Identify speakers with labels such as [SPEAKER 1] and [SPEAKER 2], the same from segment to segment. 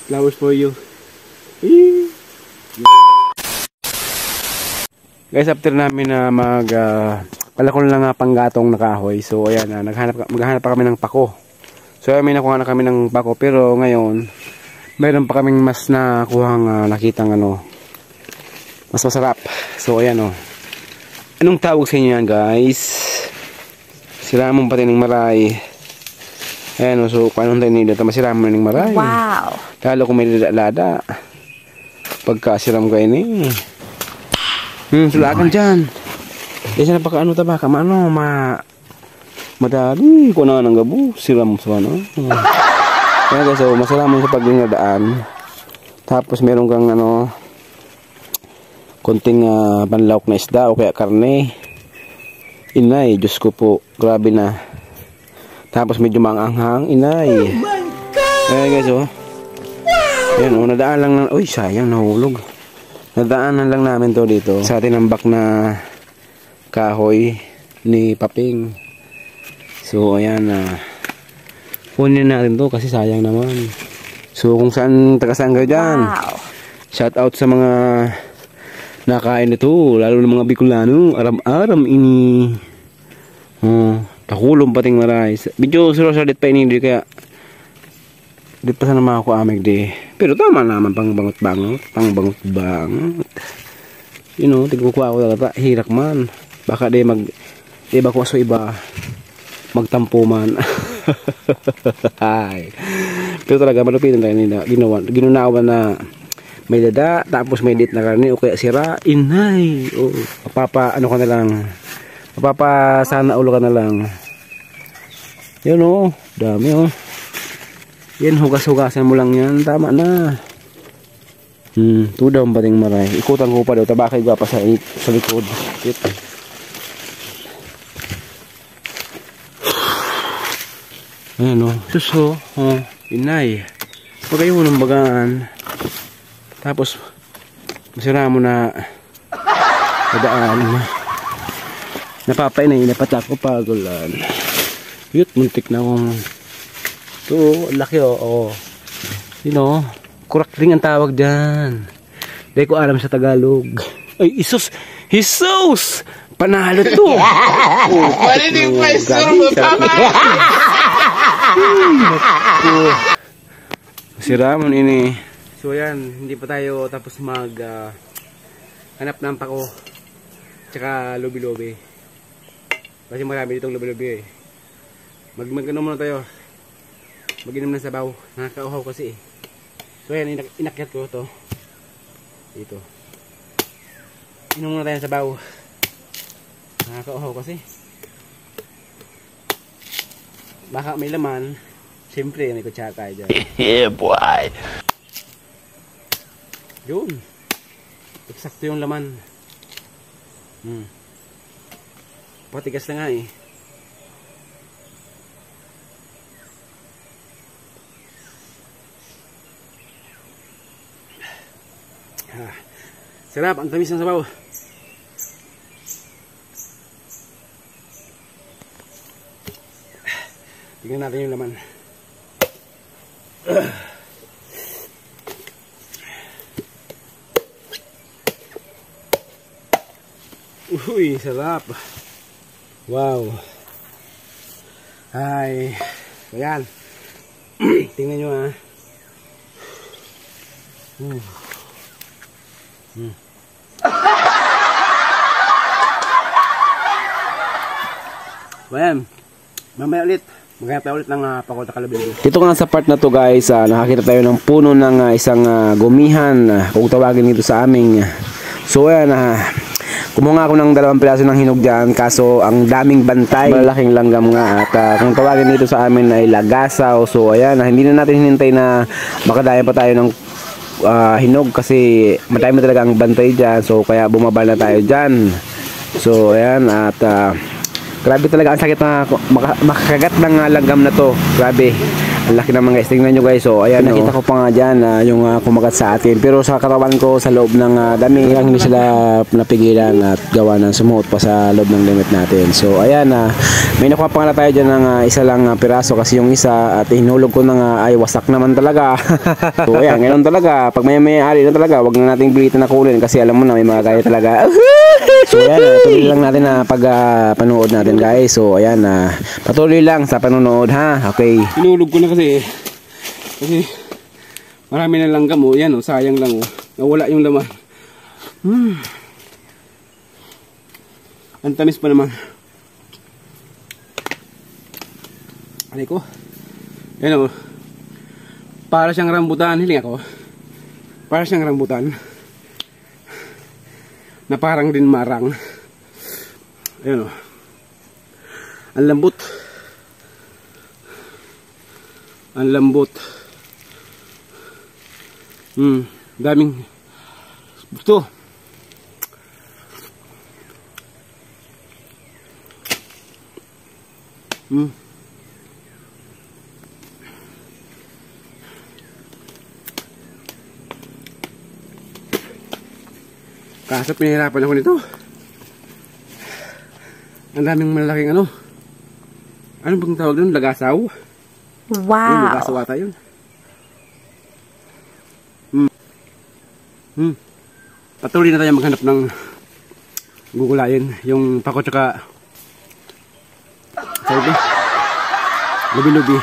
[SPEAKER 1] Flowers for you. Guys, after namin na palakol na nga panggatong na kahoy. So ayan, maghahanap pa kami ng pako. So may nakuha na kami ng pako, pero ngayon mayroon pa kaming mas nakuhang nakitang mas masarap. So ayan Anong tawag sa inyo yan, guys? Siramong pati ng maray. Ayan so paano tayo nila? Masiramon ng maray.
[SPEAKER 2] Wow!
[SPEAKER 1] Lalo kung may lada. Pagkasiram ko ini. Sulakan dyan. Kasi napaka tabaka madali ko na ng gabo. Siram sa Kaya guys, so masarap mo sa paglingadaan. Tapos meron kang konting panlawak na isda o kaya karne. Inay, Diyos ko po, grabe na. Tapos medyo manganghang, inay. Oh my God! Kaya guys, yan nadaan lang na, uy sayang, nahulog. Nadaanan lang namin to dito sa tinambak na kahoy ni Paping. So ayan kunin natin to kasi sayang naman. So kung saan taga-saan kayo dyan, shout out sa mga nakain nito, lalo ng mga Bicolano. Aram-aram ini takulong pating maray. Medyo sulit pa ini kaya di pa sana ako amig di. Pero tama naman pang bangot-bangot. Tigkukuha ako talaga. Hirak man. Baka di iba ko sa iba. Magtampo man. Pero talaga malupit na nila. Ginunawan na may dada. Tapos may lit na karne. O kaya sira. Inay. Mapapa sana ulo ka na lang. Yun dami yan, hugas-hugasan mo lang yan. Tama na. Tudaw ang bating maray. Ikutan ko pa daw. Tabakay gwa pa sa likod. Ayan Suso. Inay. Huwag kayo ng bagaan. Tapos masira mo na padaan. Napapainay. Napatak ko pagulan. Muntik na akong ito, laki kurakling ang tawag dyan. Hindi ko alam sa Tagalog. Ay, Isus! Jesus! Panalo to!
[SPEAKER 3] Marinig pa yung
[SPEAKER 1] Siramon ini. So yan, hindi pa tayo tapos hanap ng pako. Tsaka lobi-lobi. Kasi marami ditong lobi-lobi Mag-ano muna tayo. Mag-inom ng sabaw. Nakakauhaw kasi So yan, inakyat ko to dito. Inom muna tayo ng sabaw. Nakakauhaw kasi. Baka may laman. Siyempre, may kutsaka dyan.
[SPEAKER 3] Yeah, boy!
[SPEAKER 1] Yun. Eksakto yung laman. Patigas na nga Sarap, ang tamis ng sabaw. Tingnan natin yung laman. Uy, sarap. Wow. Ay. Ayan. Tingnan nyo Ayan. Mamaya ulit. Maghanap tayo ulit ng pakota kalabili. Dito nga sa part na to guys, nakakita tayo ng puno ng isang gumihan, kung tawagin dito sa aming. So ayan, kumuha ako ng 2 piraso ng hinog dyan, kaso ang daming bantay, malaking langgam nga, at kung tawagin dito sa amin ay lagasaw. So ayan, hindi na natin hinintay na makadaya pa tayo ng hinog kasi madami talaga ang bantay dyan. So kaya bumaba na tayo dyan. So ayan, at grabe talaga ang sakit na makagat ng langgam na to. Grabe. Ang laki naman guys, tingnan nyo guys. So ayan, nakita ko pa nga dyan yung kumagat sa atin. Pero sa katawan ko sa loob ng dami lang hindi sila napigilan at gawa ng sumuot pa sa loob ng limit natin. So ayan, may nakuha pa nga tayo dyan ng isa lang piraso kasi yung isa at hinulog ko na nga ay wasak naman talaga. So ayan, ngayon talaga pag may-ari na talaga, wag na nating bilitan na kulin kasi alam mo na may mga gaya talaga. So ayan, tuloy lang natin na pag-panood natin guys. So ayan, patuloy lang sa panonood ha. Okay.
[SPEAKER 2] Hinulog ko na kasi marami na langgam oh. Yan oh, sayang lang oh. Nawala yung laman. Ang tamis pa naman. Alay ko. Yan oh. Para siyang rambutan. Hiling ako. Para siyang rambutan. Na parang din marang. Ayan oh. Ang lambot. Ang lambot. Daming gusto. Kaso pinahirapan ako nito. Ang daming malaking ano. Ano bang tawag doon? Lagasaw?
[SPEAKER 4] Wow.
[SPEAKER 2] Yung lagasaw ata yun. Patuloy na tayo maghanap ng gugulayin. Yung pako tsaka sabi, lubi-lubi.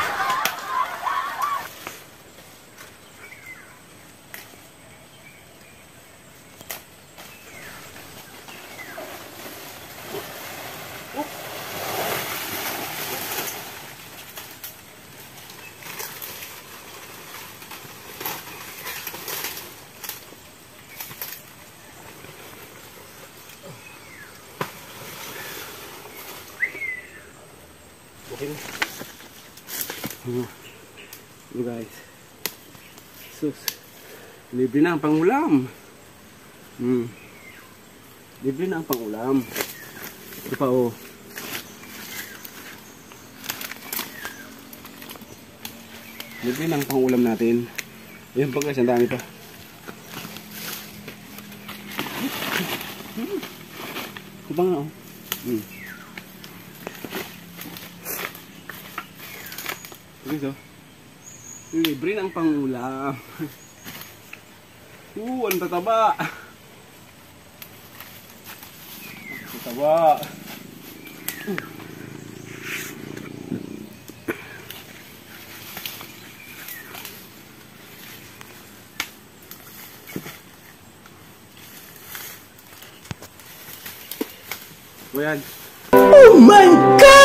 [SPEAKER 2] You guys, sus, libre na ang pangulam. Libre na ang pangulam. Ito pa oh. Libre na ang pangulam natin. Ayan pa guys, ang dami pa. Ito pa nga oh. Ito. Libre ng pangulam. Ang tataba. Tataba. O yan.
[SPEAKER 3] Oh my God!